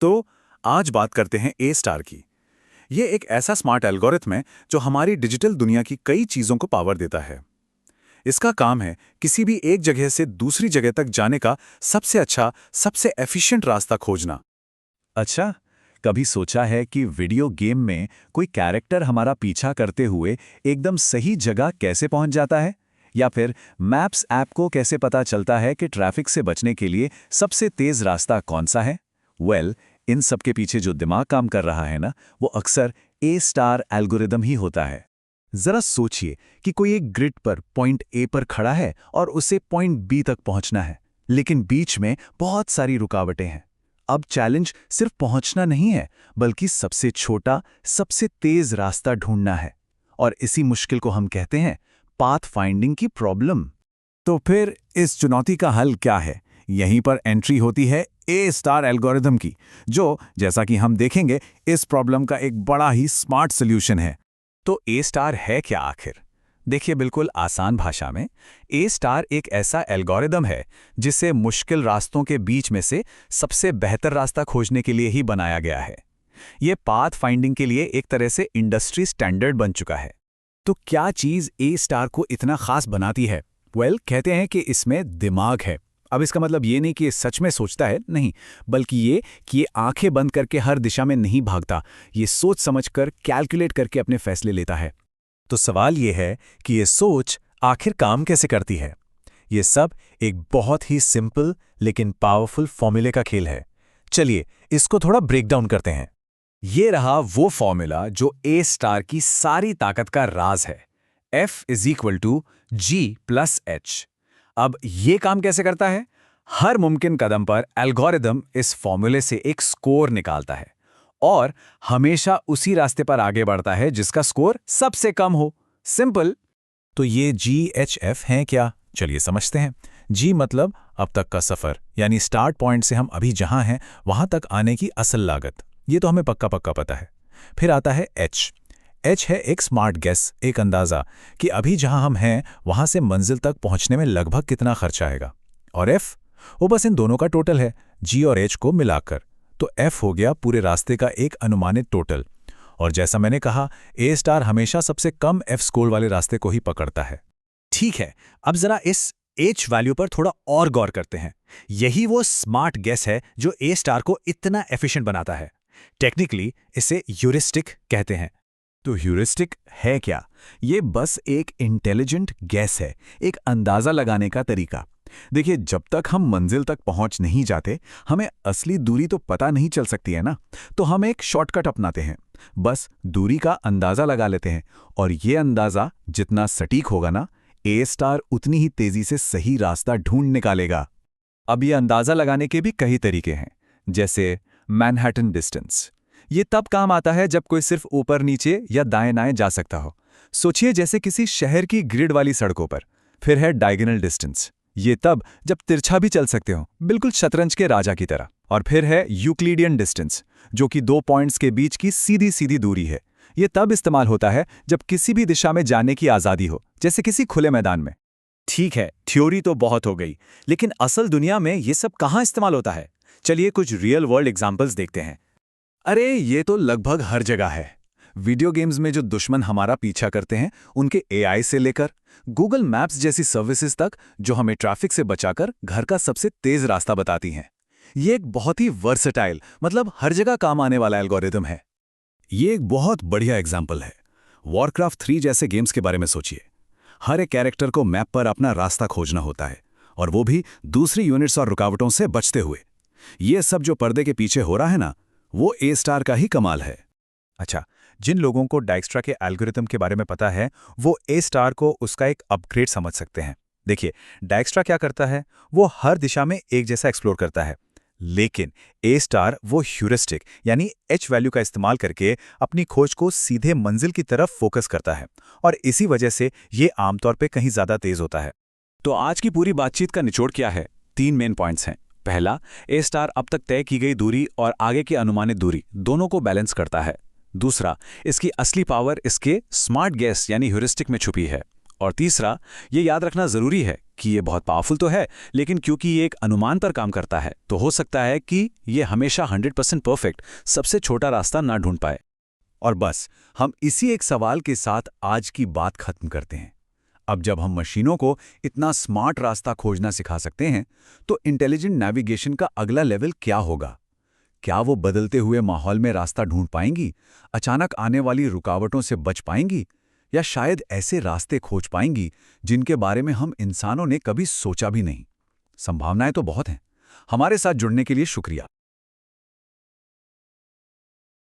तो आज बात करते हैं ए स्टार की। ये एक ऐसा स्मार्ट एल्गोरिथम है जो हमारी डिजिटल दुनिया की कई चीज़ों को पावर देता है। इसका काम है किसी भी एक जगह से दूसरी जगह तक जाने का सबसे अच्छा, सबसे एफिशिएंट रास्ता खोजना। अच्छा, कभी सोचा है कि वीडियो गेम में कोई कैरेक्टर हमारा पीछा करते हुए एकदम सही जगह कैसे पहुंच जाता है? या फिर मैप्स ऐप को कैसे पता चलता है कि ट्रैफिक से बचने के लिए सबसे तेज रास्ता कौन सा है? इन सब के पीछे जो दिमाग काम कर रहा है ना, वो अक्सर ए स्टार एल्गोरिदम ही होता है। जरा सोचिए कि कोई एक ग्रिड पर पॉइंट ए पर खड़ा है और उसे पॉइंट बी तक पहुंचना है, लेकिन बीच में बहुत सारी रुकावटें हैं। अब चैलेंज सिर्फ पहुंचना नहीं है, बल्कि सबसे छोटा, सबसे तेज रास्ता ढूंढना है। और इसी मुश्किल को हम कहते हैं पाथ फाइंडिंग की प्रॉब्लम। तो फिर इस चुनौती का हल क्या है? यहीं पर एंट्री होती है ए स्टार एल्गोरिथम की, जो जैसा कि हम देखेंगे इस प्रॉब्लम का एक बड़ा ही स्मार्ट सॉल्यूशन है। तो ए स्टार है क्या आखिर? देखिए, बिल्कुल आसान भाषा में ए स्टार एक ऐसा एल्गोरिदम है जिसे मुश्किल रास्तों के बीच में से सबसे बेहतर रास्ता खोजने के लिए ही बनाया गया है। ये पाथ फाइंडिंग के लिए एक तरह से इंडस्ट्री स्टैंडर्ड बन चुका है। तो क्या चीज़ ए स्टार को इतना खास बनाती है? कहते हैं कि इसमें दिमाग है। अब इसका मतलब ये नहीं कि ये सच में सोचता है, नहीं, बल्कि ये कि ये आंखें बंद करके हर दिशा में नहीं भागता। ये सोच समझकर, कैलकुलेट करके अपने फैसले लेता है। तो सवाल ये है कि ये सोच आखिर काम कैसे करती है? ये सब एक बहुत ही सिंपल लेकिन पावरफुल फॉर्मूले का खेल है। चलिए इसको थोड़ा ब्रेक डाउन करते हैं। ये रहा वो फॉर्मूला जो ए स्टार की सारी ताकत का राज है। F=G+H। अब ये काम कैसे करता है? हर मुमकिन कदम पर एल्गोरिदम इस फॉर्मूले से एक स्कोर निकालता है और हमेशा उसी रास्ते पर आगे बढ़ता है जिसका स्कोर सबसे कम हो। सिंपल। तो ये GHF हैं क्या? चलिए समझते हैं। G मतलब अब तक का सफर, यानी स्टार्ट पॉइंट से हम अभी जहां हैं वहां तक आने की असल लागत। ये तो हमें पक्का पक्का पता है। फिर आता है H। H है एक स्मार्ट गेस, एक अंदाजा कि अभी जहां हम हैं वहां से मंजिल तक पहुंचने में लगभग कितना खर्च आएगा। और F, वो बस इन दोनों का टोटल है, G और H को मिलाकर। तो F हो गया पूरे रास्ते का एक अनुमानित टोटल। और जैसा मैंने कहा, ए स्टार हमेशा सबसे कम F स्कोर वाले रास्ते को ही पकड़ता है। ठीक है, अब जरा इस H वैल्यू पर थोड़ा और गौर करते हैं। यही वो स्मार्ट गेस है जो ए स्टार को इतना एफिशिएंट बनाता है। टेक्निकली इसे ह्यूरिस्टिक कहते हैं। तो ह्यूरिस्टिक है क्या? ये बस एक इंटेलिजेंट गैस है, एक अंदाजा लगाने का तरीका। देखिए, जब तक हम मंजिल तक पहुंच नहीं जाते, हमें असली दूरी तो पता नहीं चल सकती है ना, तो हम एक शॉर्टकट अपनाते हैं। बस दूरी का अंदाजा लगा लेते हैं और ये अंदाजा जितना सटीक होगा ना, ए स्टार उतनी ही तेजी से सही रास्ता ढूंढ निकालेगा। अब ये अंदाजा लगाने के भी कई तरीके हैं, जैसे मैनहट्टन डिस्टेंस। ये तब काम आता है जब कोई सिर्फ ऊपर नीचे या दाएं दाएं जा सकता हो। सोचिए जैसे किसी शहर की ग्रिड वाली सड़कों पर। फिर है डायगोनल डिस्टेंस। ये तब जब तिरछा भी चल सकते हो, बिल्कुल शतरंज के राजा की तरह। और फिर है यूक्लिडियन डिस्टेंस, जो कि दो पॉइंट्स के बीच की सीधी सीधी दूरी है। ये तब इस्तेमाल होता है जब किसी भी दिशा में जाने की आज़ादी हो, जैसे किसी खुले मैदान में। ठीक है, थ्योरी तो बहुत हो गई, लेकिन असल दुनिया में ये सब कहाँ इस्तेमाल होता है? चलिए कुछ रियल वर्ल्ड एग्जांपल्स देखते हैं। अरे ये तो लगभग हर जगह है। वीडियो गेम्स में जो दुश्मन हमारा पीछा करते हैं, उनके AI से लेकर गूगल मैप्स जैसी सर्विसेज तक, जो हमें ट्रैफिक से बचाकर घर का सबसे तेज रास्ता बताती हैं। ये एक बहुत ही वर्सेटाइल, मतलब हर जगह काम आने वाला एल्गोरिदम है। ये एक बहुत बढ़िया एग्जाम्पल है। वॉरक्राफ्ट 3 जैसे गेम्स के बारे में सोचिए। हर एक कैरेक्टर को मैप पर अपना रास्ता खोजना होता है, और वो भी दूसरी यूनिट्स और रुकावटों से बचते हुए। ये सब जो पर्दे के पीछे हो रहा है ना, वो ए स्टार का ही कमाल है। अच्छा, जिन लोगों को डाइक्स्ट्रा के एल्गोरिथम के बारे में पता है, वो ए स्टार को उसका एक अपग्रेड समझ सकते हैं। देखिए, डाइक्स्ट्रा क्या करता है, वो हर दिशा में एक जैसा एक्सप्लोर करता है, लेकिन ए स्टार वो ह्यूरिस्टिक यानी H वैल्यू का इस्तेमाल करके अपनी खोज को सीधे मंजिल की तरफ फोकस करता है, और इसी वजह से ये आमतौर पे कहीं ज़्यादा तेज होता है। तो आज की पूरी बातचीत का निचोड़ क्या है? 3 मेन पॉइंट्स हैं। पहला, ए स्टार अब तक तय की गई दूरी और आगे की अनुमानित दूरी दोनों को बैलेंस करता है। दूसरा, इसकी असली पावर इसके स्मार्ट गेस यानी ह्यूरिस्टिक में छुपी है। और तीसरा, ये याद रखना ज़रूरी है कि ये बहुत पावरफुल तो है, लेकिन क्योंकि ये एक अनुमान पर काम करता है तो हो सकता है कि ये हमेशा 100% परफेक्ट सबसे छोटा रास्ता ना ढूंढ पाए। और बस हम इसी एक सवाल के साथ आज की बात खत्म करते हैं। अब जब हम मशीनों को इतना स्मार्ट रास्ता खोजना सिखा सकते हैं, तो इंटेलिजेंट नेविगेशन का अगला लेवल क्या होगा? क्या वो बदलते हुए माहौल में रास्ता ढूंढ पाएंगी, अचानक आने वाली रुकावटों से बच पाएंगी, या शायद ऐसे रास्ते खोज पाएंगी जिनके बारे में हम इंसानों ने कभी सोचा भी नहीं? संभावनाएं तो बहुत हैं। हमारे साथ जुड़ने के लिए शुक्रिया।